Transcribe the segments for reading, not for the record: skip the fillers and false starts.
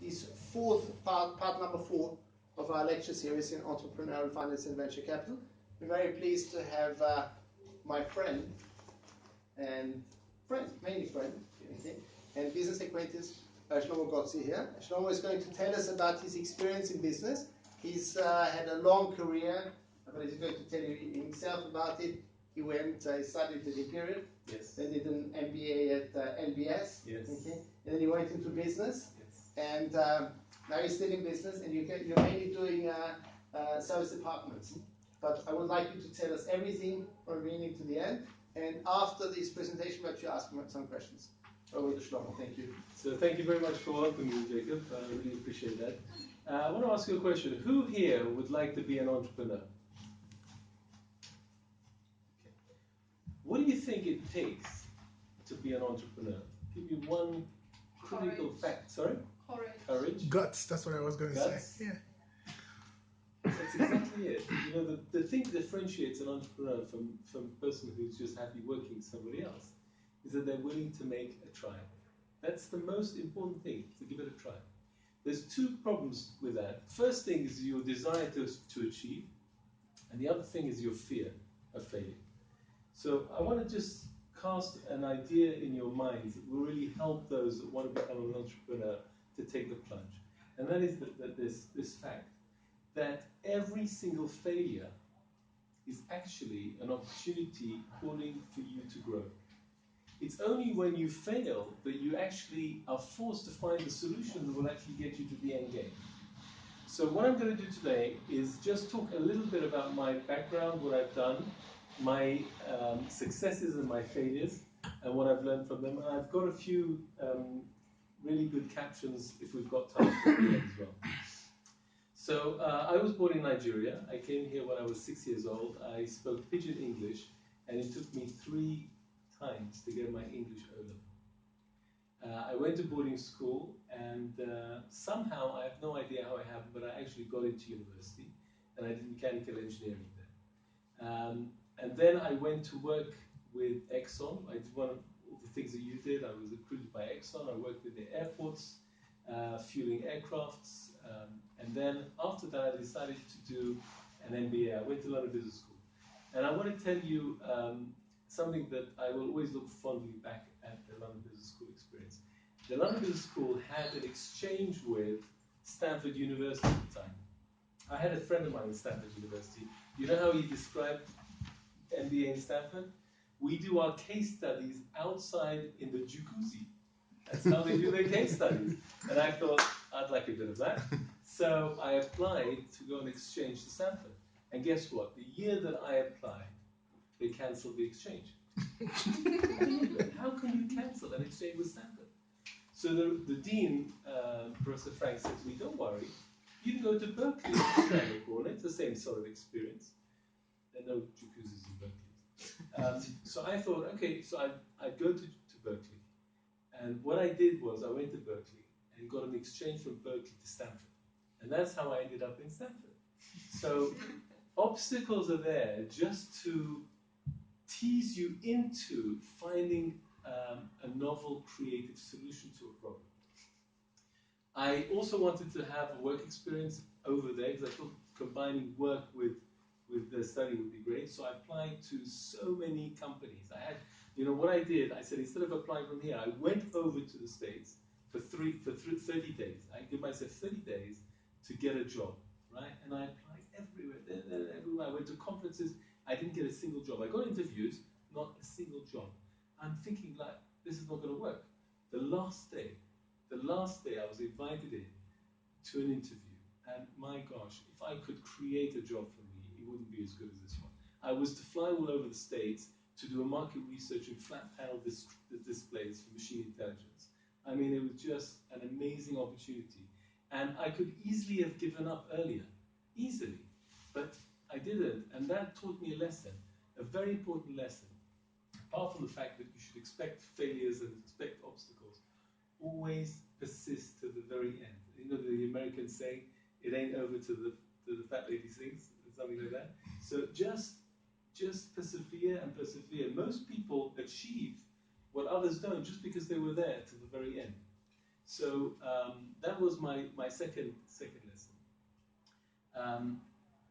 this part number 4 of our lecture series in entrepreneurial finance and venture capital. We're very pleased to have my friend, mainly friend, and business acquaintance, Shlomo Godsi here. Shlomo is going to tell us about his experience in business. He's had a long career, but he's going to tell you himself about it. He studied at the Imperial, yes. Then did an MBA at LBS, yes. Okay. And then he went into business, yes. And now he's still in business, and you're mainly doing service departments. But I would like you to tell us everything from the beginning to the end, and after this presentation, let you ask some questions. Over to Shlomo, thank you. So thank you very much for welcoming me, Jacob. I really appreciate that. I want to ask you a question. Who here would like to be an entrepreneur? Okay. What do you think it takes to be an entrepreneur? Give me one critical fact. Sorry? Courage. Guts, that's what I was going to say. Yeah. That's exactly it. You know, the thing that differentiates an entrepreneur from a person who's just happy working for somebody else is that they're willing to make a try. That's the most important thing, to give it a try. There's two problems with that. First thing is your desire to achieve, and the other thing is your fear of failure. So I want to just cast an idea in your minds that will really help those that want to become an entrepreneur to take the plunge. And that is this fact that every single failure is actually an opportunity calling for you to grow. It's only when you fail that you actually are forced to find the solution that will actually get you to the end game. So what I'm going to do today is just talk a little bit about my background, what I've done, my successes and my failures, and what I've learned from them. And I've got a few really good captions if we've got time at the end as well. So I was born in Nigeria. I came here when I was 6 years old. I spoke pidgin English, and it took me 3 times to get my English O-level. I went to boarding school, and somehow, I have no idea how it happened, but I actually got into university, and I did mechanical engineering there. And then I went to work with Exxon. I did one of the things that you did. I was recruited by Exxon. I worked with the airports, fueling aircrafts. And then after that, I decided to do an MBA. I went to London Business School. And I want to tell you something that I will always look fondly back at the London Business School experience. The London Business School had an exchange with Stanford University at the time. I had a friend of mine in Stanford University. You know how he described MBA in Stanford? We do our case studies outside in the jacuzzi. That's how they do their case studies. And I thought, I'd like a bit of that. So I applied to go on exchange to Stanford. And guess what? The year that I applied, they cancelled the exchange. How can you cancel an exchange with Stanford? So the dean, Professor Frank, said to me, don't worry, you can go to Berkeley around the corner. It's the same sort of experience. There are no jacuzzis in Berkeley. So I thought, okay, so I'd go to Berkeley. And what I did was I went to Berkeley and got an exchange from Berkeley to Stanford. And that's how I ended up in Stanford. So obstacles are there just to tease you into finding a novel, creative solution to a problem. I also wanted to have a work experience over there because I thought combining work with the study would be great. So I applied to so many companies. I had, you know, what I did, I said, instead of applying from here, I went over to the States for 30 days. I give myself 30 days to get a job, right? And I applied everywhere. I went to conferences. I didn't get a single job. I got interviews, not a single job. I'm thinking, like, this is not going to work. The last day, I was invited in to an interview. And my gosh, if I could create a job for me, it wouldn't be as good as this one. I was to fly all over the States to do a market research in flat panel displays for machine intelligence. I mean, it was just an amazing opportunity. And I could easily have given up earlier, easily, but I didn't. And that taught me a lesson, a very important lesson. Apart from the fact that you should expect failures and expect obstacles, always persist to the very end. You know the American saying, it ain't over till the fat lady sings, something like that. So just persevere and persevere. Most people achieve what others don't just because they were there to the very end. So that was my second lesson.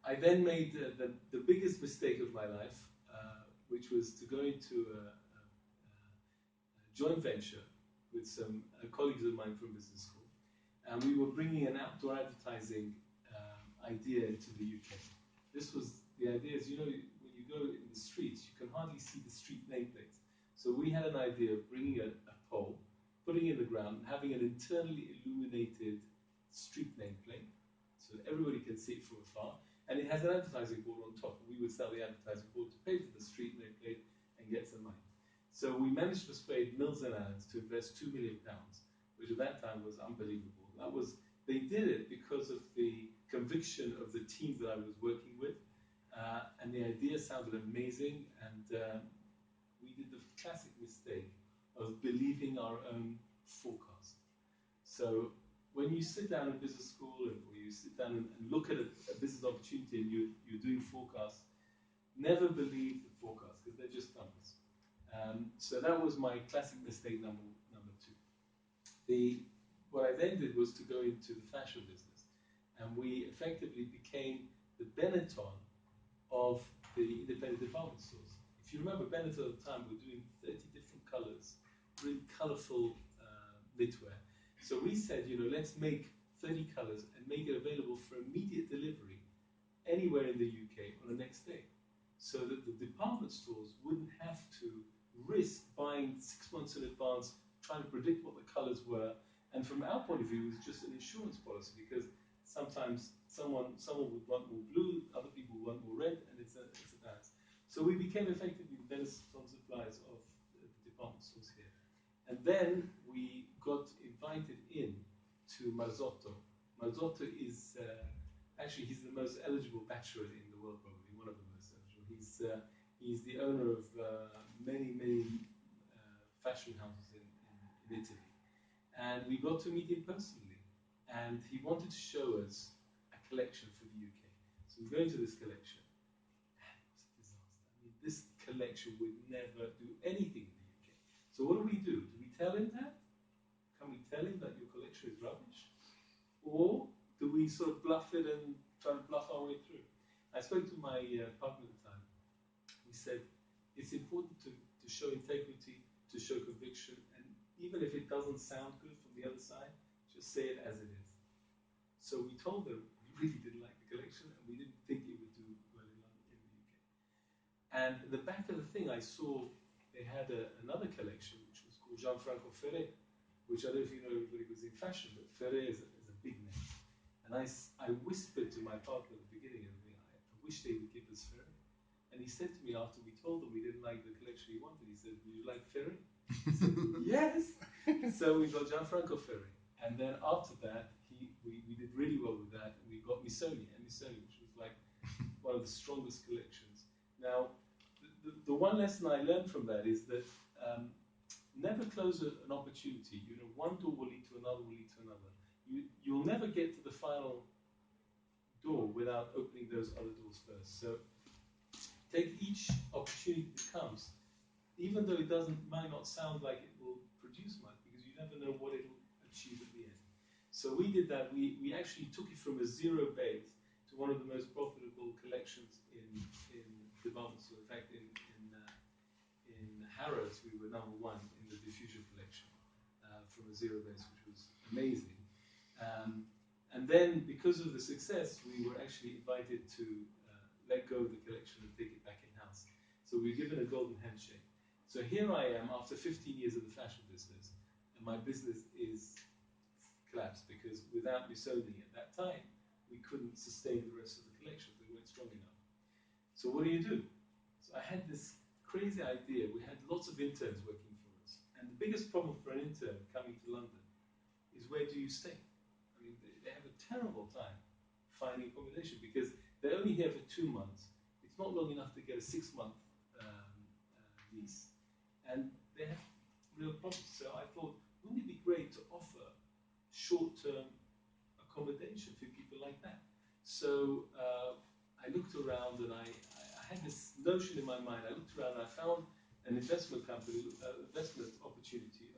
I then made the biggest mistake of my life, which was to go into a joint venture with some colleagues of mine from business school, and we were bringing an outdoor advertising idea into the UK. This was the idea is, when you go in the streets, you can hardly see the street nameplates. So we had an idea of bringing a pole, putting it in the ground, and having an internally illuminated street nameplate, so that everybody can see it from afar. And it has an advertising board on top. We would sell the advertising board to pay for the street nameplate and get some money. So we managed to persuade Mills and Allen's to invest £2 million, which at that time was unbelievable. They did it because of the conviction of the team that I was working with, and the idea sounded amazing, and we did the classic mistake of believing our own forecast. So when you sit down in business school, or you sit down and look at a business opportunity and you're doing forecasts, never believe the forecast, because they're just numbers. So that was my classic mistake number two. What I then did was to go into the fashion business, and we effectively became the Benetton of the independent department stores. If you remember, Benetton at the time were doing 30 different colors, really colorful knitwear. So we said, let's make 30 colors and make it available for immediate delivery anywhere in the UK on the next day, so that the department stores wouldn't have to risk buying 6 months in advance, trying to predict what the colors were. And from our point of view, it was just an insurance policy, because sometimes someone would want more blue, other people would want more red, and it's a balance. So we became effectively the Benetton suppliers of the department stores here. And then we got invited in to Marzotto. Marzotto is, actually, he's the most eligible bachelor in the world, probably, one of the most eligible. He's the owner of many fashion houses in Italy. And we got to meet him personally. And he wanted to show us a collection for the UK. So we go into this collection, and it was a disaster. I mean, this collection would never do anything in the UK. So what do? Do we tell him that? Can we tell him that your collection is rubbish? Or do we sort of bluff it and try to bluff our way through? I spoke to my partner at the time. We said, it's important to show integrity, to show conviction, and even if it doesn't sound good from the other side, just say it as it is. So we told them we really didn't like the collection, and we didn't think it would do well in the UK. And at the back of the thing, I saw they had another collection, which was called Gianfranco Ferré, which I don't know if you know everybody who's in fashion, but Ferré is a big name. And I whispered to my partner at the beginning of the I wish they would give us Ferré. And he said to me after we told them we didn't like the collection he wanted, he said, "Would you like Ferré?" I said, "Yes." So we got Gianfranco Ferré. And then after that, we did really well with that, and we got Missoni, which was like one of the strongest collections. Now, the one lesson I learned from that is that never close an opportunity. One door will lead to another, You'll never get to the final door without opening those other doors first. So take each opportunity that comes, even though it might not sound like it will produce much, because you never know what it will achieve at the end. So we did that. We actually took it from a zero base to one of the most profitable collections in department stores. In fact, in Harrods, we were number one in the diffusion collection from a zero base, which was amazing. And then, because of the success, we were actually invited to let go of the collection and take it back in-house. So we were given a golden handshake. So here I am, after 15 years of the fashion business, and my business is collapsed, because without Missoni at that time, we couldn't sustain the rest of the collections. They weren't strong enough. So what do? So I had this crazy idea. We had lots of interns working for us. And the biggest problem for an intern coming to London is, where do you stay? I mean, they have a terrible time finding accommodation, because they're only here for 2 months. It's not long enough to get a 6-month lease. And they have real problems. So I thought, wouldn't it be great to offer short-term accommodation for people like that? So I looked around, and I had this notion in my mind. I looked around, and I found an investment company, investment opportunity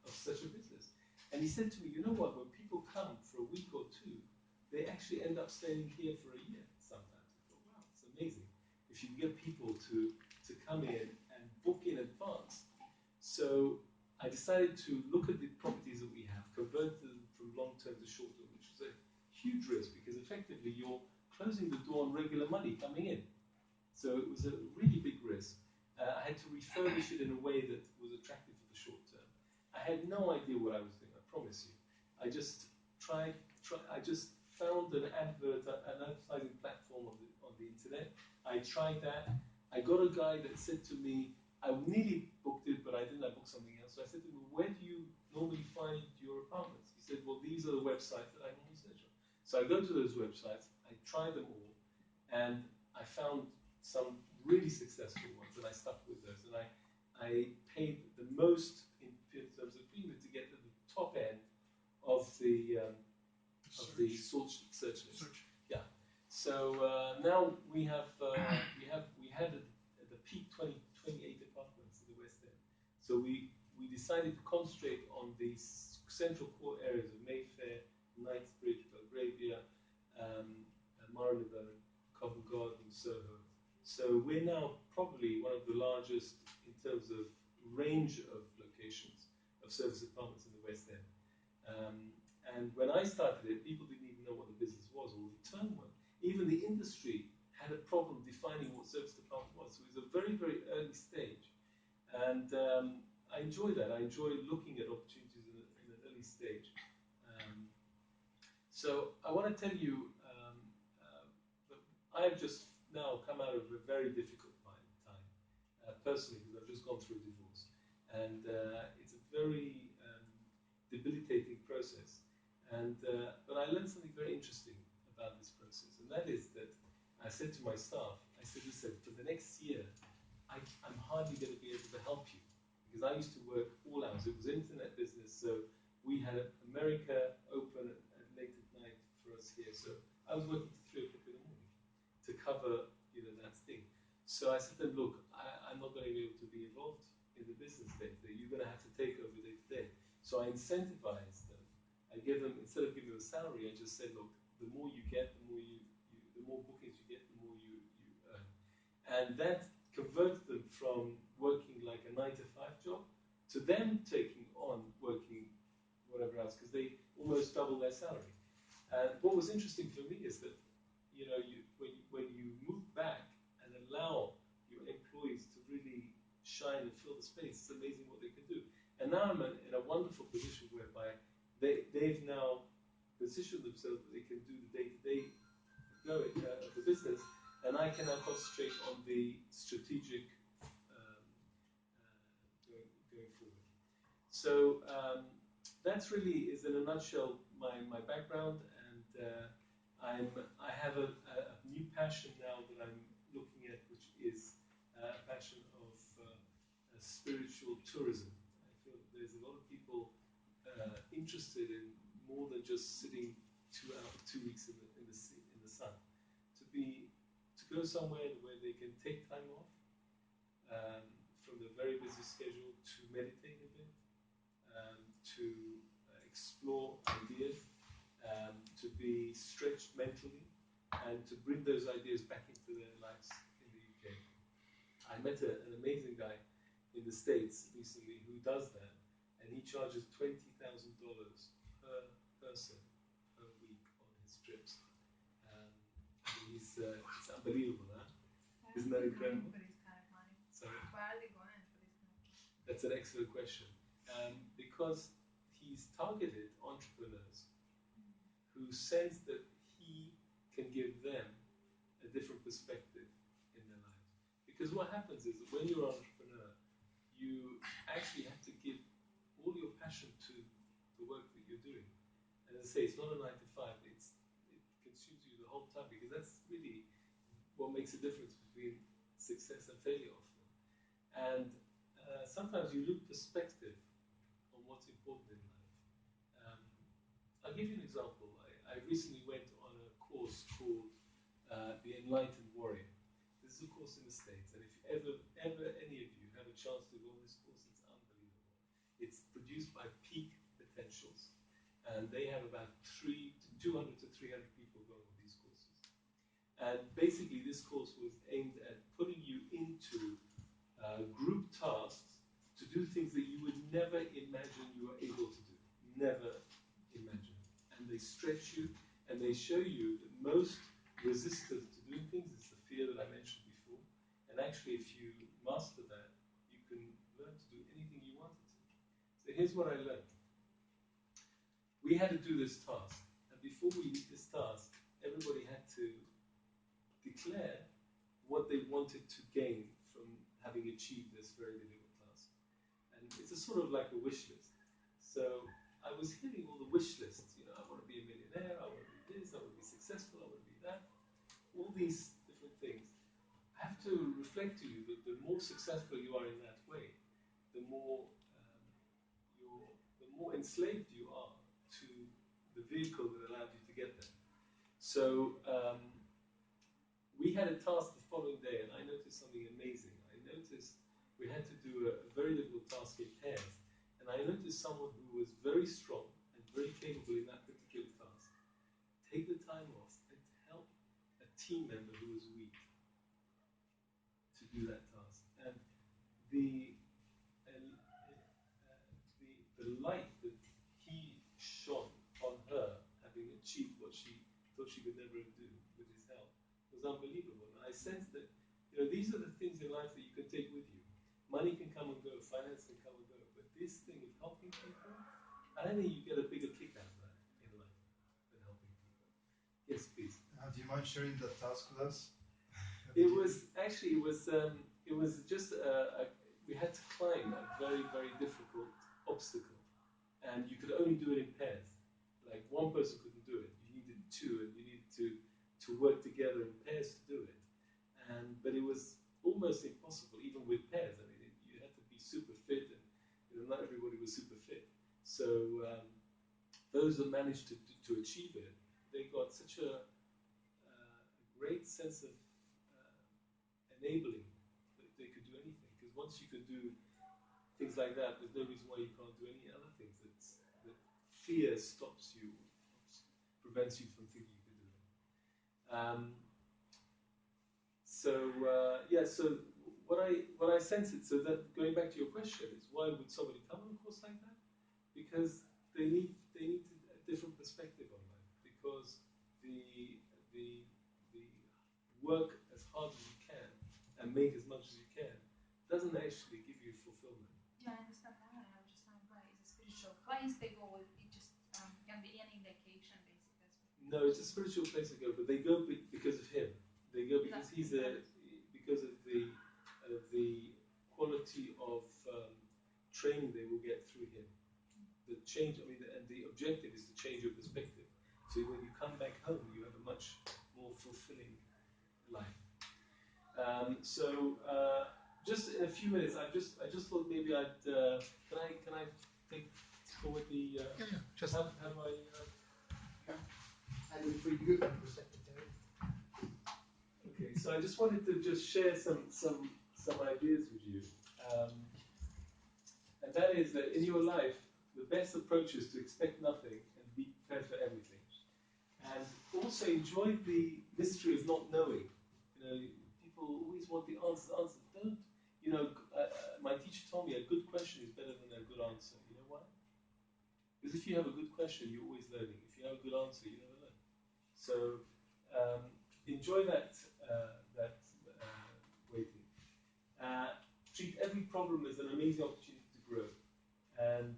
of such a business. And he said to me, you know what, when people come for a week or two, they actually end up staying here for a year sometimes. I thought, wow, it's amazing. If you get people to come in and book in advance. So I decided to look at the properties that we have, convert them from long-term to short-term, which was a huge risk because effectively you're closing the door on regular money coming in. So it was a really big risk. I had to refurbish it in a way that was attractive for the short term. I had no idea what I was doing, I promise you. I just I just found an advertising platform on the internet. I tried that. I got a guy that said to me, I nearly booked it, but I didn't. I booked something else. So I said to him, where do you normally find your apartments? He said, well, these are the websites that I normally search on. So I go to those websites, I try them all, and I found some really successful ones, and I stuck with those. And I paid the most in terms of premium to get to the top end of the search list. Yeah. So now we had at the peak 28 apartments in the West End. So we decided to concentrate on the central core areas of Mayfair, Knightsbridge, Belgravia, Marylebone, Covent Garden, Soho. So we're now probably one of the largest in terms of range of locations of service apartments in the West End. And when I started it, people didn't even know what the business was or the term was. Even the industry had a problem defining what service apartment was. So it was a very, very early stage. And I enjoy that. I enjoy looking at opportunities in an early stage. So I want to tell you that I've just now come out of a very difficult time personally, because I've just gone through a divorce. And it's a very debilitating process. And but I learned something very interesting about this process, and that is that I said to my staff, I said, listen, for the next year, I'm hardly going to be able to help you, because I used to work all hours. It was an internet business, so we had America open at late at night for us here. So I was working till 3 o'clock in the morning to cover, that thing. So I said to them, look, I'm not going to be able to be involved in the business day-to-day. You're going to have to take over day-to-day. So I incentivized them. I gave them, instead of giving them a salary, I just said, look, the more you get, the more bookings you get, the more you earn. And that converted them from working like a 9-to-5 job to them taking on working whatever else, because they almost double their salary. And what was interesting for me is that, when you move back and allow your employees to really shine and fill the space, it's amazing what they can do. And now I'm in a wonderful position whereby they've now positioned themselves that they can do the day-to-day of the business, and I can now concentrate on the strategic going forward. So that's really is in a nutshell my background, and I have a new passion now that I'm looking at, which is a passion of spiritual tourism. I feel there's a lot of people interested in more than just sitting 2 weeks in the sun. To go somewhere where they can take time off from the very busy schedule, to meditate a bit, to explore ideas, to be stretched mentally, and to bring those ideas back into their lives in the UK. I met an amazing guy in the States recently who does that, and he charges $20,000 per person per week on his trips. It's unbelievable, huh? Isn't that incredible? For this kind of money? Sorry? Why are they going for this kind of money? That's an excellent question. Because he's targeted entrepreneurs who sense that he can give them a different perspective in their lives. Because what happens is that when you're an entrepreneur, you actually have to give all your passion to the work that you're doing. And as I say, it's not a 9-to-5. It consumes you the whole time, because that's really what makes a difference between success and failure often. And sometimes you lose perspective on what's important in life. I'll give you an example. I recently went on a course called The Enlightened Warrior. This is a course in the States, and if ever any of you have a chance to go on this course, it's unbelievable. It's produced by the potentials, and they have about 200 to 300 people going on these courses. And basically, this course was aimed at putting you into group tasks to do things that you would never imagine you were able to do. Never imagine. And they stretch you, and they show you that most resistance to doing things is the fear that I mentioned before. And actually, if you master that, you can learn to do anything you wanted to. So here's what I learned. We had to do this task, and before we did this task, everybody had to declare what they wanted to gain from having achieved this very difficult task. And it's a sort of like a wish list. So I was hearing all the wish lists, you know, I want to be a millionaire, I want to be this, I want to be successful, I want to be that, all these different things. I have to reflect to you that the more successful you are in that way, the more enslaved you are to the vehicle that allowed you to get there. So we had a task the following day, and I noticed something amazing. I noticed we had to do a very difficult task in pairs, and I noticed someone who was very strong and very capable in that particular task take the time off and help a team member who was weak to do that task. And the light that he shone on her, having achieved what she thought she could never do with his help, was unbelievable. And I sensed that, you know, these are the things in life that you can take with you. Money can come and go, finance can come and go, but this thing of helping people, I don't think you get a bigger kick out of that in life than helping people. Yes, please. Do you mind sharing the task with us? It was just we had to climb a very, very difficult obstacle, and you could only do it in pairs. Like one person couldn't do it. You needed two, and you needed to work together in pairs to do it. But it was almost impossible, even with pairs. I mean, you had to be super fit, and not everybody was super fit. So those that managed to achieve it, they got such a great sense of enabling that they could do anything. Because once you can do things like that, there's no reason why you can't do any other things. That fear stops you, prevents you from thinking you can do it. So what I sense it. So that going back to your question is, why would somebody come on a course like that? Because they need a different perspective on life. Because the work as hard as you can and make as much as you can doesn't actually give you fulfillment. Yeah, I understand that, and I was just saying, why is a spiritual place they go with? It just can be any indication, basically. No, it's a spiritual place to go, but they go because of him. They go because because of the quality of training they will get through him. The change, and the objective is to change your perspective. So when you come back home, you have a much more fulfilling life. Just in a few minutes, I just thought maybe I'd can I take forward the just have I And for you and the secretary. okay. So I just wanted to just share some ideas with you, and that is that in your life, the best approach is to expect nothing and be prepared for everything, and also enjoy the mystery of not knowing. People always want the answers. Don't. My teacher told me a good question is better than a good answer. You know why? Because if you have a good question, you're always learning. If you have a good answer, you never learn. So enjoy that waiting. Treat every problem as an amazing opportunity to grow. And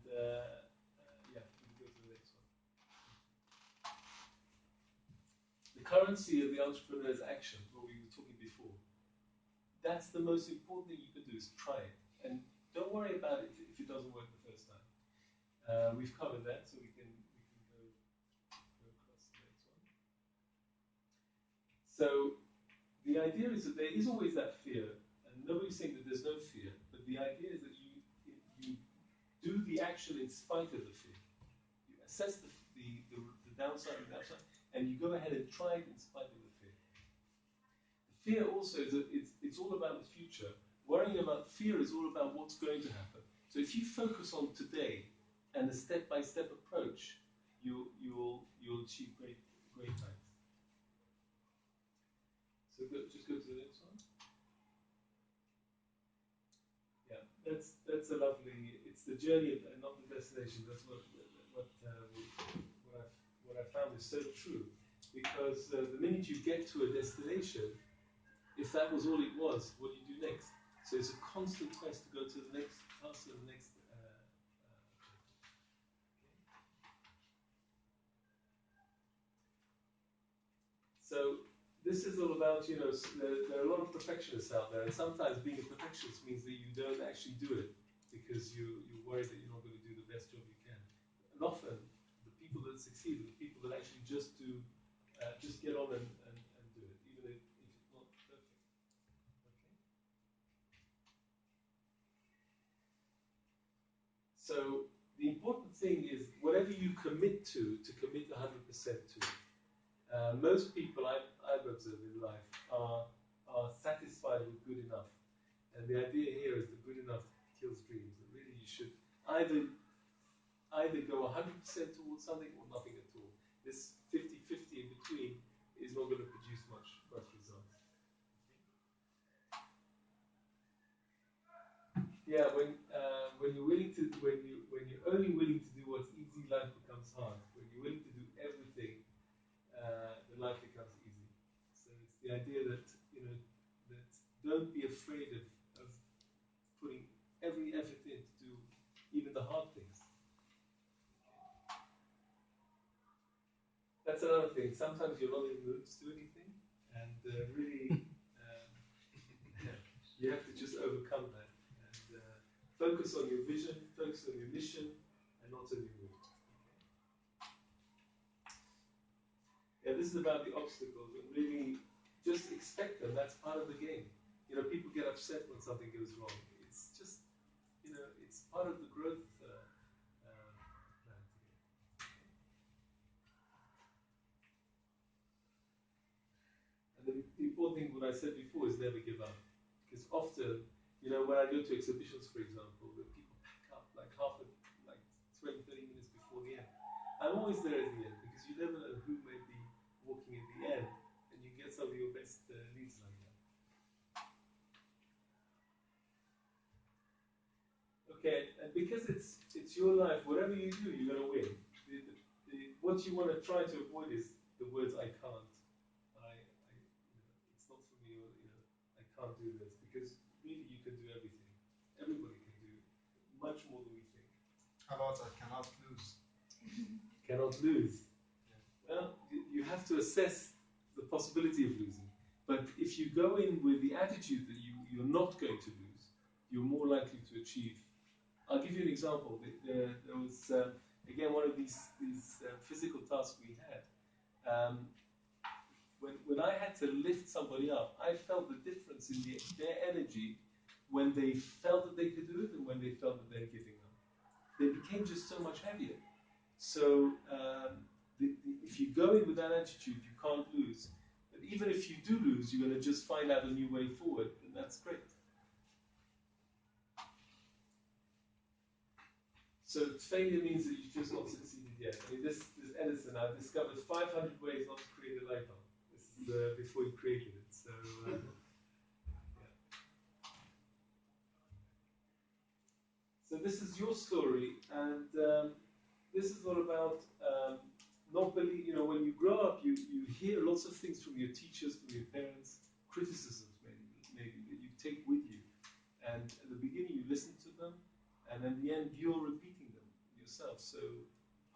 we can go to the next one. The currency of the entrepreneur is action, what we were talking before. That's the most important thing you can do, is try it. And don't worry about it if it doesn't work the first time. We've covered that, so we can go across the next one. So the idea is that there is always that fear, and nobody's saying that there's no fear, but the idea is that you do the action in spite of the fear. You assess the downside and the upside, and you go ahead and try it in spite of the fear. Fear also is that it's all about the future. Worrying about fear is all about what's going to happen. So if you focus on today and a step-by-step approach, you'll achieve great heights. So just go to the next one. Yeah, that's a lovely. It's the journey and not the destination. That's what I found is so true, because the minute you get to a destination, if that was all it was, what do you do next? So it's a constant quest to go to the next task and the next. So this is all about, there are a lot of perfectionists out there, and sometimes being a perfectionist means that you don't actually do it because you're worried that you're not going to do the best job you can. And often, the people that succeed are the people that actually just get on and do it, even if it's not perfect. Okay. So the important thing is whatever you commit to commit 100% to. Most people I've observed in life are satisfied with good enough. And the idea here is that good enough kills dreams. That really you should either go 100% towards something or nothing at all. This 50-50 in between is not going to produce much results. Yeah, when you're only willing to do what's easy, life becomes hard. When you're willing to do everything, then life becomes easy. So it's the idea that that don't be afraid of putting every effort in to do even the hard things. That's another thing. Sometimes you're not in the mood to do anything, and really you have to just overcome that and focus on your vision, focus on your mission, and not on your mood. Yeah, this is about the obstacles, and really just expect them. That's part of the game. People get upset when something goes wrong. It's just, it's part of the growth plan. And the important thing, what I said before, is never give up. Because often, when I go to exhibitions, for example, the people pack up like 20, 30 minutes before the end. I'm always there at the end, because you never know who may be walking at the end, and you get some of your best leads like that. Okay, and because it's your life, whatever you do, you're going to win. What you want to try to avoid is the words "I can't," it's not for me, or I can't do this, because really you can do everything. Everybody can do much more than we think. How about I cannot lose? Cannot lose. Well, you have to assess the possibility of losing. But if you go in with the attitude that you're not going to lose, you're more likely to achieve. I'll give you an example. There was, again, one of these physical tasks we had. When I had to lift somebody up, I felt the difference in their energy when they felt that they could do it and when they felt that they're giving up. They became just so much heavier. So if you go in with that attitude, you can't lose. But even if you do lose, you're going to just find out a new way forward, and that's great. So failure means that you've just not succeeded yet. I mean, this Edison, I've discovered 500 ways not to create a light bulb. This is before he created it. So, yeah. So this is your story, and this is all about not believe. When you grow up, you hear lots of things from your teachers, from your parents, criticisms maybe that you take with you. And at the beginning, you listen to them, and in the end, you're repeating them yourself. So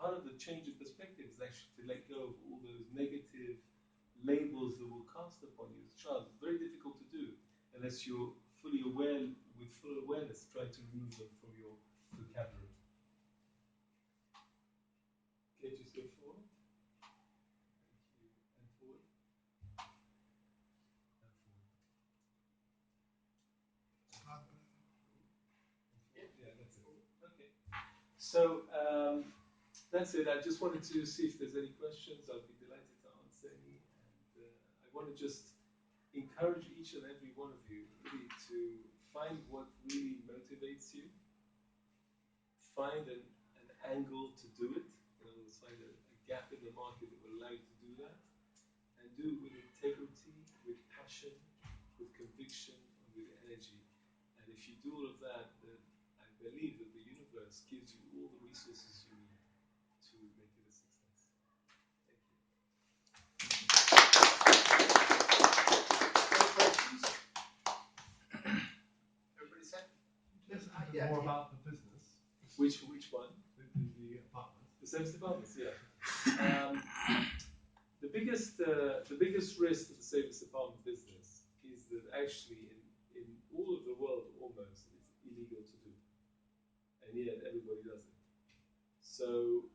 part of the change of perspective is actually to let go of all those negative labels that were cast upon you as a child. It's very difficult to do unless you're fully aware, with full awareness, trying to remove them from your vocabulary. Okay, just go forward. Thank you. And forward. And forward. Yeah, that's it. Okay. So that's it. I just wanted to see if there's any questions. I'll be delighted to answer any. And I want to just encourage each and every one of you really to find what really motivates you. Find an angle to do it. In other words, find a gap in the market that will allow you to do that, and do it with integrity, with passion, with conviction, and with energy. And if you do all of that, then I believe that the universe gives you all the resources you need to make it a success. Thank you. Any questions? Everybody set? Just more about the business. Which one? The apartments. The service departments, yeah. The biggest risk to the service department business is that actually in all of the world almost it's illegal to do, and yet everybody does it. So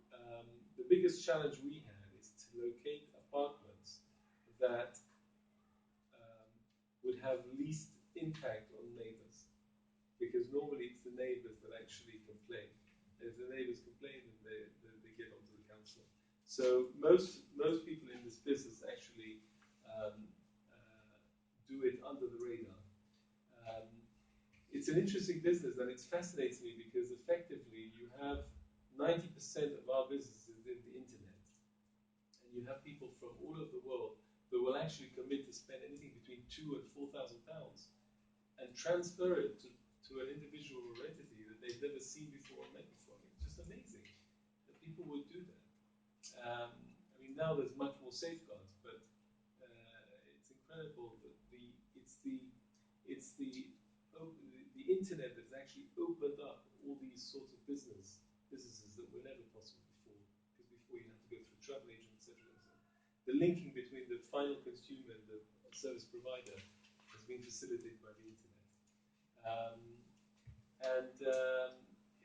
the biggest challenge we had is to locate apartments that would have least impact on neighbors, because normally it's the neighbors that actually complain. And if the neighbors complain, then they get onto the council. So most people in this business actually do it under the radar. It's an interesting business, and it fascinates me because effectively you have 90% of our business is in the internet, and you have people from all over the world that will actually commit to spend anything between £2,000 and £4,000 and transfer it to an individual or entity that they've never seen before or met before. I mean, it's just amazing that people would do that. I mean, now there's much more safeguards, but it's incredible that the internet has actually opened up all these sorts of businesses that were never possible before. Because before you had to go through travel agents, etc. The linking between the final consumer and the service provider has been facilitated by the internet.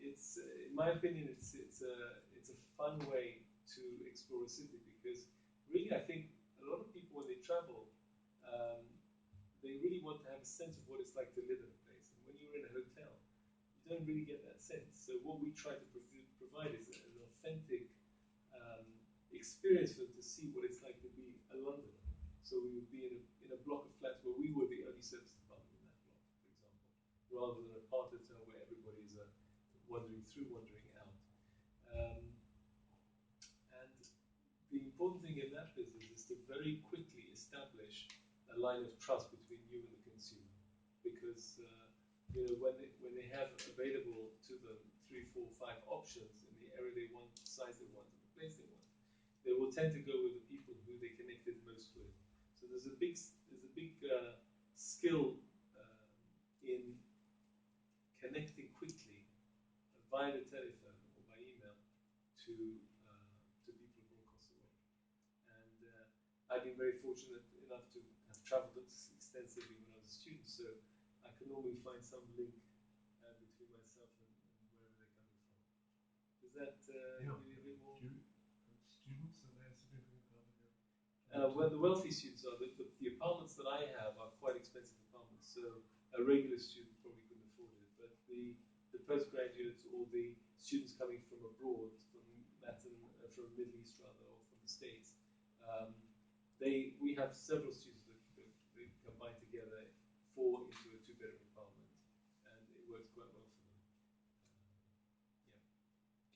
It's, in my opinion, it's a fun way to explore a city, because really I think a lot of people when they travel, they really want to have a sense of what it's like to live in a place. And when you're in a hotel, you don't really get that sense. So what we try to provide is an authentic experience for them to see what it's like to be a Londoner. So we would be in a block of flats where we were the only service department in that block, for example, rather than a part hotel where everybody is wandering through, wandering out. And the important thing in that business is to very quickly establish a line of trust between you and the consumer, because when they have available to them 3, 4, 5 options in the area they want, the size they want, and the place they want, they will tend to go with the people who they connected most with. So there's a big skill in connecting quickly via the telephone or by email to people from across the world. And I've been very fortunate enough to have travelled extensively when I was a student, so I can normally find some link between myself and wherever they're coming from. Does that give you a bit more? Students, are they a significant part of your? Well, the wealthy students are. The apartments that I have are quite expensive apartments, so a regular student probably couldn't afford it. But the postgraduates or the students coming from abroad, from Middle East rather, or from the States, we have several students that they combine together, 4 into a 2-bedroom apartment, and it works quite well for them.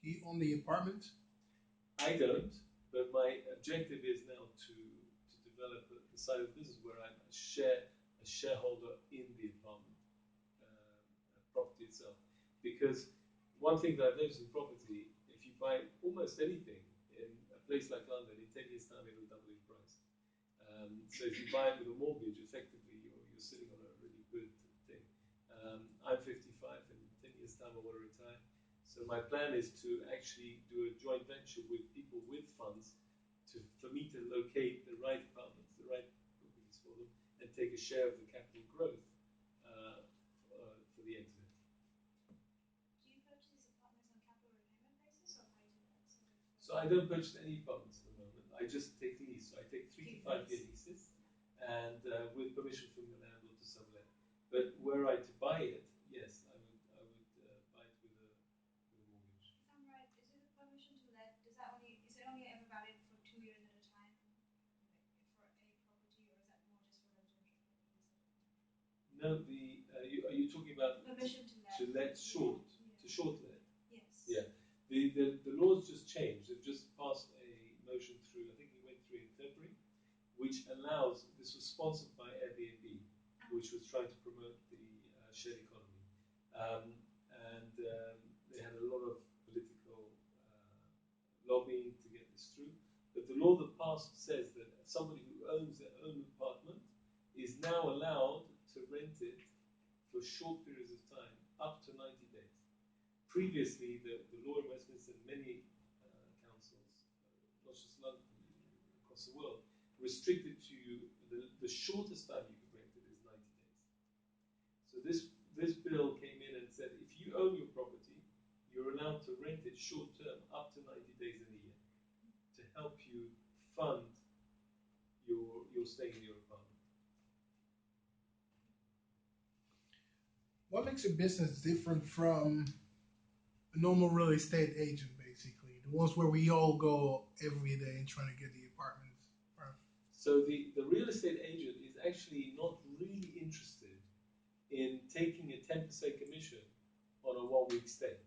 Do you own the apartment? I don't, but my objective is now to develop the side of the business where I'm a shareholder in the apartment property itself. Because one thing that I've noticed in property, if you buy almost anything in a place like London, in 10 years' time it'll double in price. So if you buy it with a mortgage, effectively you're sitting on a really good thing. I'm 55, and in 10 years' time I want to retire. So my plan is to actually do a joint venture with people with funds for me to locate the right apartments, the right properties for them, and take a share of the capital growth for the exit. Do you purchase these apartments on capital repayment basis or buy to let? So I don't purchase any apartments at the moment. I just take lease. So I take 3 to 5 year leases, and with permission from the landlord to sublet. But were I to buy it, yes, I would buy it with a mortgage. If I'm right, is it a permission to let? Is it only ever valid for 2 years at a time, for a property, or is that more just for them to make a lease? No, are you talking about Permission to let? short let? Yes. Yeah. The laws just changed. They've just passed a motion through, I think it went through in February, which allows, this was sponsored by Airbnb, which was trying to promote the shared economy. They had a lot of political lobbying to get this through. But the law that passed says that somebody who owns their own apartment is now allowed to rent it for short periods of time, up to 90 days. Previously, the law in Westminster and many councils, not just London, across the world, restricted to the shortest time you could rent it is 90 days. So this bill came in and said if you own your property, you're allowed to rent it short term up to 90 days in a year to help you fund your stay in your apartment. What makes a business different from a normal real estate agent, basically? The ones where we all go every day and trying to get the apartments. So the real estate agent is actually not really interested in taking a 10% commission on a 1-week stay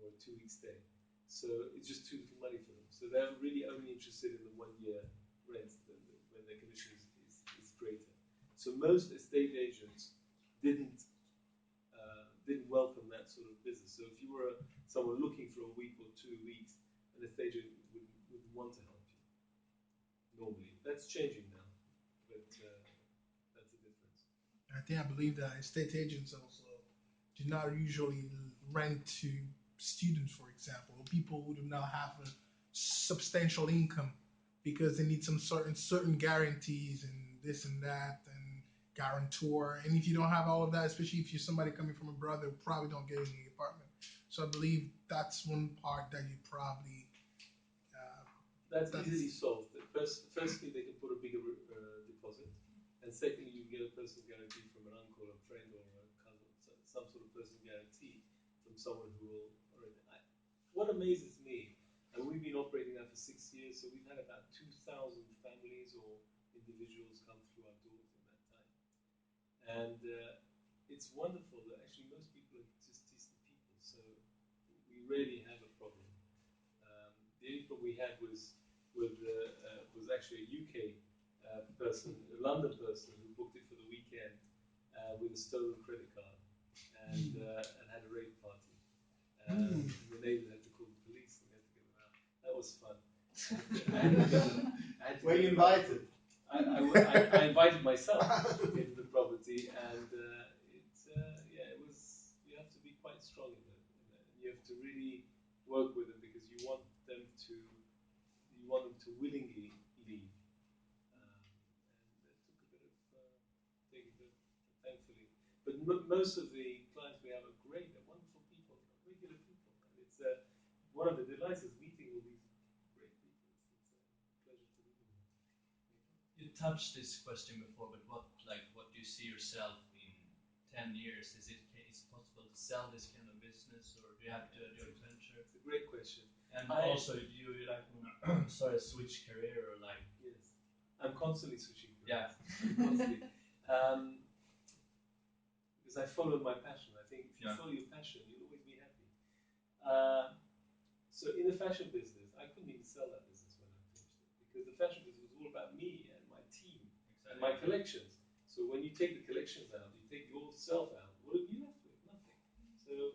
or a 2-week stay. So it's just too little money for them. So they're really only interested in the 1-year rent when their commission is greater. So most estate agents didn't welcome that sort of business. So if you were someone looking for a week or 2 weeks, an estate agent would want to help you. Normally, that's changing now, but that's the difference. I believe that estate agents also do not usually rent to students, for example, or people who do not have a substantial income because they need some certain guarantees and this and that and guarantor. And if you don't have all of that, especially if you're somebody coming from abroad, they probably don't get any apartment. So I believe that's one part that you probably that's easily solved. Firstly, they can put a bigger deposit, and secondly, you can get a personal guarantee from an uncle, a friend, or a cousin, some sort of personal guarantee from someone who will. What amazes me, and we've been operating that for 6 years, so we've had about 2,000 families or individuals come through our doors in that time, and it's wonderful that actually most people are just decent people, so we rarely have a problem. The only problem we had was actually a UK person, a London person, who booked it for the weekend with a stolen credit card and had a rave party. And the neighbours had to call the police and we had to get them out. That was fun. Were you invited? I invited myself into the property, and it was. You have to be quite strong in that. You have to really work with them because you want them to willingly leave. And that took a bit of taking, but thankfully. But most of the clients we have are great. They're wonderful people, regular people, and it's one of the delights is meeting all these great people. It's a pleasure to meet them. You touched this question before, but what do you see yourself in 10 years? Is it possible to sell this kind of business, or do you have to do a joint venture? It's a great question. And also, do you sort of switch career or like? Yes, I'm constantly switching careers. Yeah, constantly. Because I follow my passion. I think if you follow your passion, you'll always be happy. So in the fashion business, I couldn't even sell that business when I finished it because the fashion business was all about me and my team and my collections. So when you take the collections out, you take yourself out, what are you left with? Nothing. So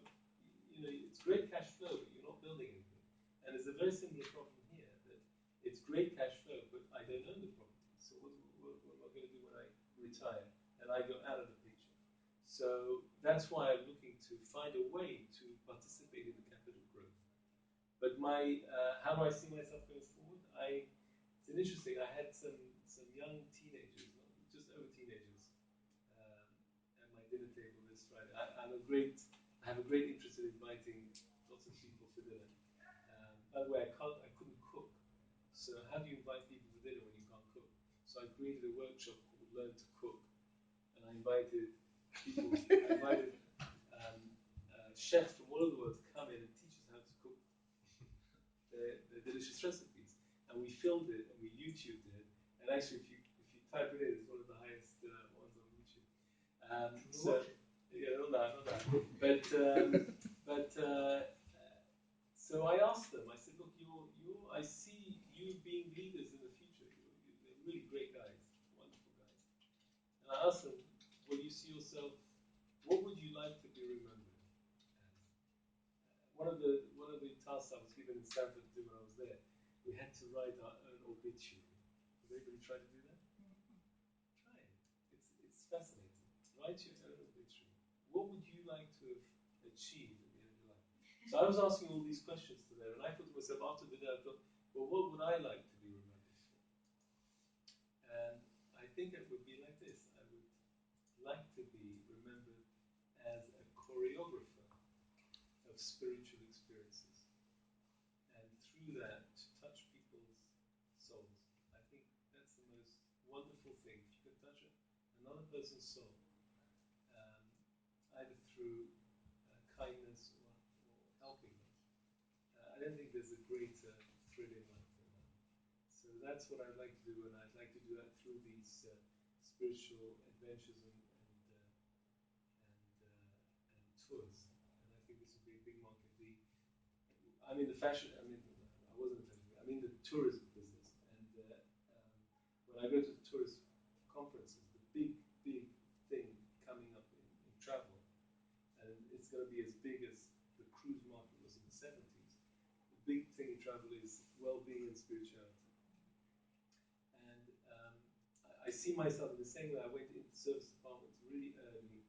it's great cash flow, but you're not building anything. And there's a very similar problem here that it's great cash flow, but I don't own the property. So what am I going to do when I retire and I go out of the picture? So that's why I'm looking to find a way to participate in the capital growth. But how do I see myself going forward? It's interesting. I had some young teenagers, just over teenagers, at my dinner table this Friday. I have a great interest in inviting lots of people for dinner. By the way, I couldn't cook. So how do you invite people to dinner when you can't cook? So I created a workshop called Learn to Cook, and I invited people. I invited chefs from all over the world to come in and teach us how to cook their delicious recipes. And we filmed it and we YouTubed it. And actually, if you type it in, it's one of the highest ones on YouTube. So yeah, not that. But so So I asked them, I said, look, I see you being leaders in the future. You're really great guys, wonderful guys. And I asked them, will you see yourself, what would you like to be remembered as? One of the tasks I was given in Stanford to do when I was there, we had to write our own obituary. Has anybody tried to do that? Try it. It's fascinating. Write your own obituary. What would you like to have achieved at the end of your life? So I was asking all these questions to them, and I thought to myself, after the day, I thought, well, what would I like to be remembered for? And I think it would be like this. I would like to be remembered as a choreographer of spiritual experiences. And through that, to touch people's souls. I think that's the most wonderful thing. If you can touch another person's soul, either through kindness or helping them. I don't think there's a greater thrill in life than that. So that's what I'd like to do, and I'd like to do that through these spiritual adventures and tours. And I think this would be a big market. I'm in the fashion. I wasn't in the fashion. I'm in the tourism business, and when I go to tourist conferences, the big thing coming up in travel, and it's going to be as big as the cruise market was in the 70s. The big thing in travel is well-being and spirituality. And I see myself in the same way. I went into service departments really early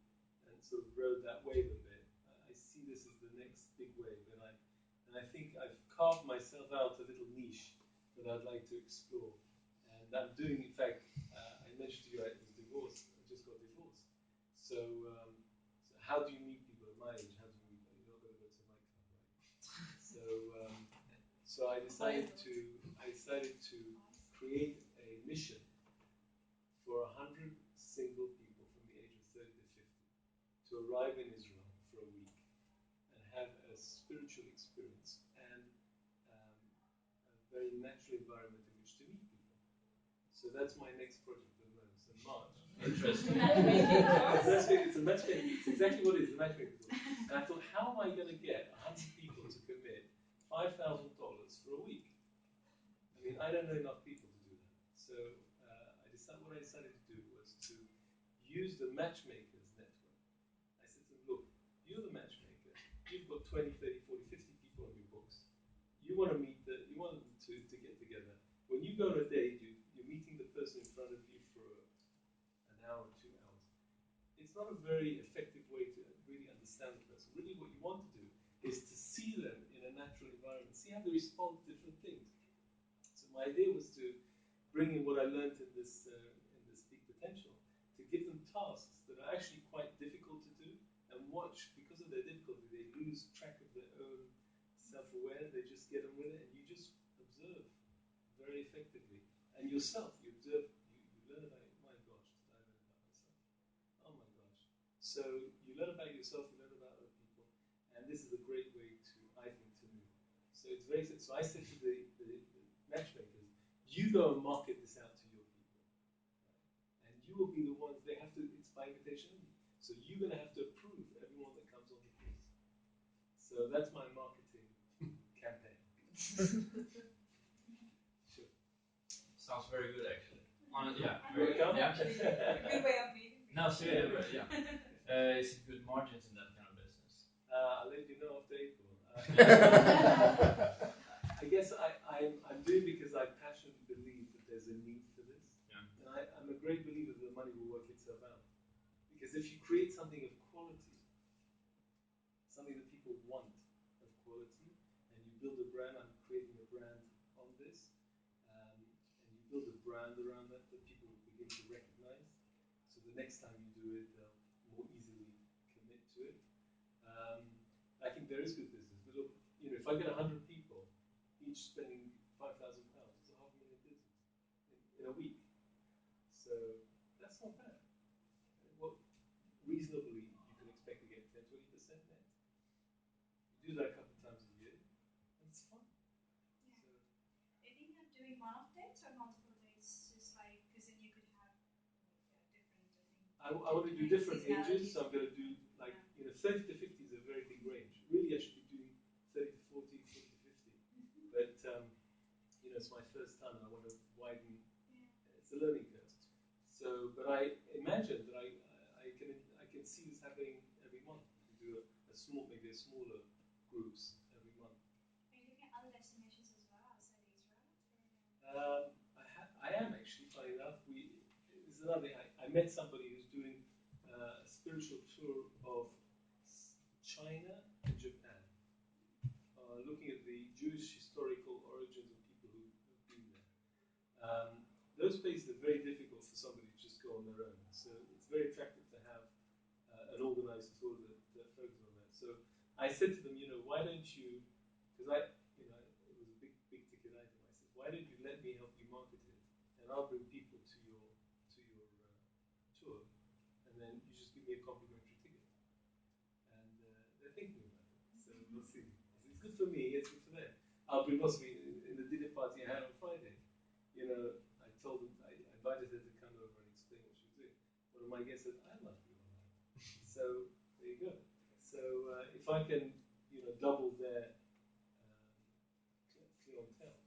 and sort of rode that wave a bit. I see this as the next big wave, and I think I've carved myself out a little niche that I'd like to explore. And I'm doing, in fact, I mentioned to you I was divorced. I just got divorced. So how do you meet people at my age? How do you meet people? You're not going to go to a nightclub, right? So I decided to create a mission for 100 single people from the age of 30 to 50 to arrive in Israel for a week and have a spiritual experience and a very natural environment in which to meet people. So that's my next project at the moment. So March. Interesting. It's a matchmaking. It's exactly what it is, a matchmaking course. And I thought, how am I going to get 100 people to commit $5,000 for a week? I mean, I don't know enough people to do that. So what I decided to do was to use the matchmakers network. I said to them, look, you're the matchmaker. You've got 20, 30, 40, 50 people on your books. You want them to get together. When you go on a date, you're meeting the person in front of you for an hour, 2 hours. It's not a very effective way to really understand the person. Really what you want to do is to see them in a natural environment, see how they respond to different things. So my idea was to bring in what I learned in this Peak Potential, to give them tasks that are actually quite difficult to do, and watch, because of their difficulty, they lose track of their own self-awareness, they just get on with it, and you just observe very effectively. And yourself, you observe, you learn about, my gosh, did I learn about myself? Oh my gosh. So you learn about yourself, you learn about other people, and this is a great way to, I think, to move. So it's very, so I said to the matchmakers, you go and market this out to your people. Right? And you will be the ones, they have to, it's by invitation only. So you're going to have to approve everyone that comes on the course. So that's my marketing campaign. Sure. Sounds very good, actually. Yeah. Actually, a good way of meeting people. No, seriously, yeah. Is it good margins in that kind of business? I'll let you know after April. I guess I'm doing because I passionately believe that there's a need for this. Yeah. And I'm a great believer that the money will work itself out. Because if you create something of quality, something that people want of quality, and you build a brand, I'm creating a brand on this, and you build a brand around that people will begin to recognize. So the next time you do it, they'll more easily commit to it. I think there is good business. But look, if I get 100 people, each spending £5,000, it's $500,000 business in a week. So that's not bad. What reasonably you can expect to get 10-20% net. You do that a couple of times a year, and it's fun. Yeah. So, I think you're doing one-off dates or multiple dates, just like, because then you could have different. I want to do different ages, so I'm going to do 30 to 50 is a very big range. Really, I should be doing 30 to 40, 40 to it's my first time and I want to widen. It's a learning curve. So, but I imagine that I can see this happening every month. We do maybe a smaller groups every month. Are you looking at other destinations as well outside Israel? I am actually. Funny enough, this is another thing. I met somebody who's doing a spiritual tour of China and Japan, looking at the Jewish historical origins of people who have been there. Those places are very difficult for somebody to just go on their own. So it's very attractive to have an organized tour that focuses on that. So I said to them, why don't you, because it was a big ticket item. I said, why don't you let me help you market it, and I'll bring people to your tour, and then you just give me a complimentary ticket. And they're thinking about it. So we'll see. It's good for me. It's good for them. I'll bring possibly in the dinner party I had on Friday. I told them, I invited her to come over and explain what she was doing. One of my guests said, I'd like to go on that. So there you go. So if I can, double their clientele,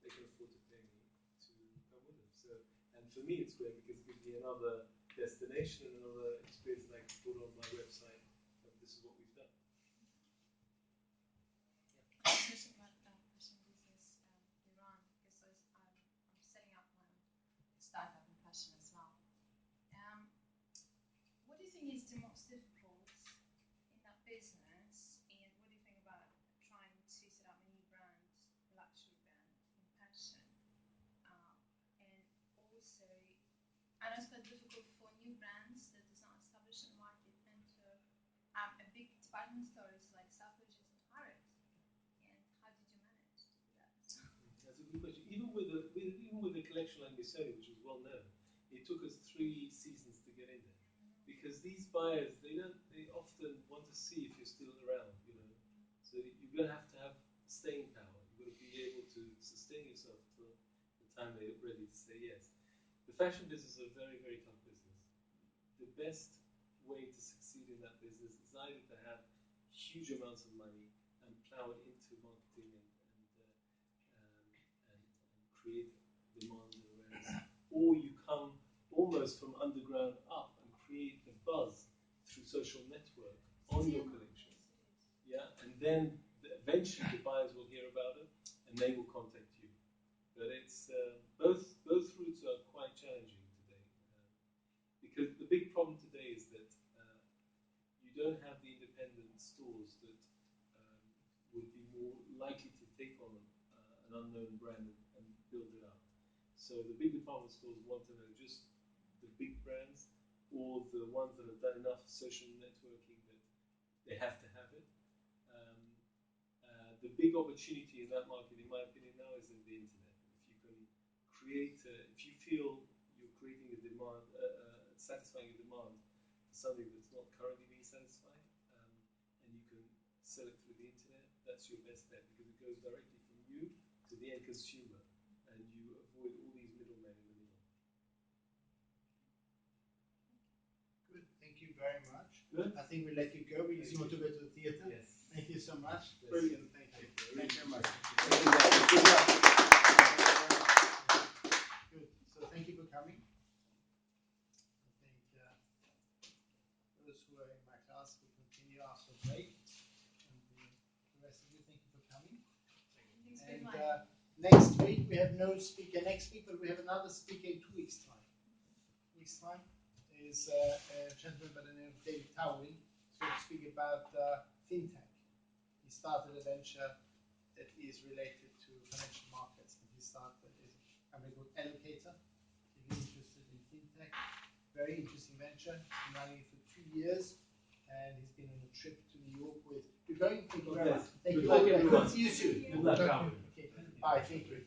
they can afford to pay me to come with them. So, and for me, it's great because it gives me another destination and another experience that I can put on my website. This is what we've done. I was thinking about passion business Iran because I'm setting up my own startup in passion as well. What do you think is the most difficult in that business, and what do you think about trying to set up a new brand, a luxury brand in passion? And also, I know it's quite difficult for new brands that is not established in the market enter a big department stores like Selfridges and Harrods. And how did you manage to do that? That's a good question. Even with a collection like Missoni, which is well known, it took us 3 seasons to get in there. Because these buyers, they often want to see if you're still around, So you're going to have staying power. You've got to be able to sustain yourself for the time they're ready to say yes. The fashion business is a very, very tough business. The best way to succeed in that business is either to have huge amounts of money and plow it into marketing and create demand and awareness, or you come almost from underground up and create a buzz through social network on your collection. Yeah, and then eventually the buyers will hear about it and they will contact you. But it's both routes are quite challenging today because the big problem today is that you don't have the independent stores that would be more likely to take on an unknown brand and build it up. So the big department stores want to know just the big brands or the ones that have done enough social networking that they have to have it. The big opportunity in that market, in my opinion, now is in the internet. If you can create, if you feel you're creating a demand, satisfying a demand for something that's not currently being satisfied, and you can sell it through the internet, that's your best bet because it goes directly from you to the end consumer, and you avoid all these middlemen in the middle. Good, thank you very much. Good. I think we'll let you go because you want to go to the theatre. Yes. Thank you so much. Yes. Brilliant, thank you. Thank you very much. Good luck. Good, so thank you for coming. I think those who are in my class will continue after the break. And the rest of you, thank you for coming. And next week, we have no speaker next week, but we have another speaker in 2 weeks' time. 2 weeks' time is a gentleman by the name of David Towery. He's going to speak about fintech. He started a venture that is related to financial markets. And he started a company called Allocator. If you're interested in fintech, very interesting venture. He's been running it for 2 years, and he's been on a trip to New York with. You're going. Thank you very much. Thank you. Good see you soon. Good luck. Okay. Bye. Thank you.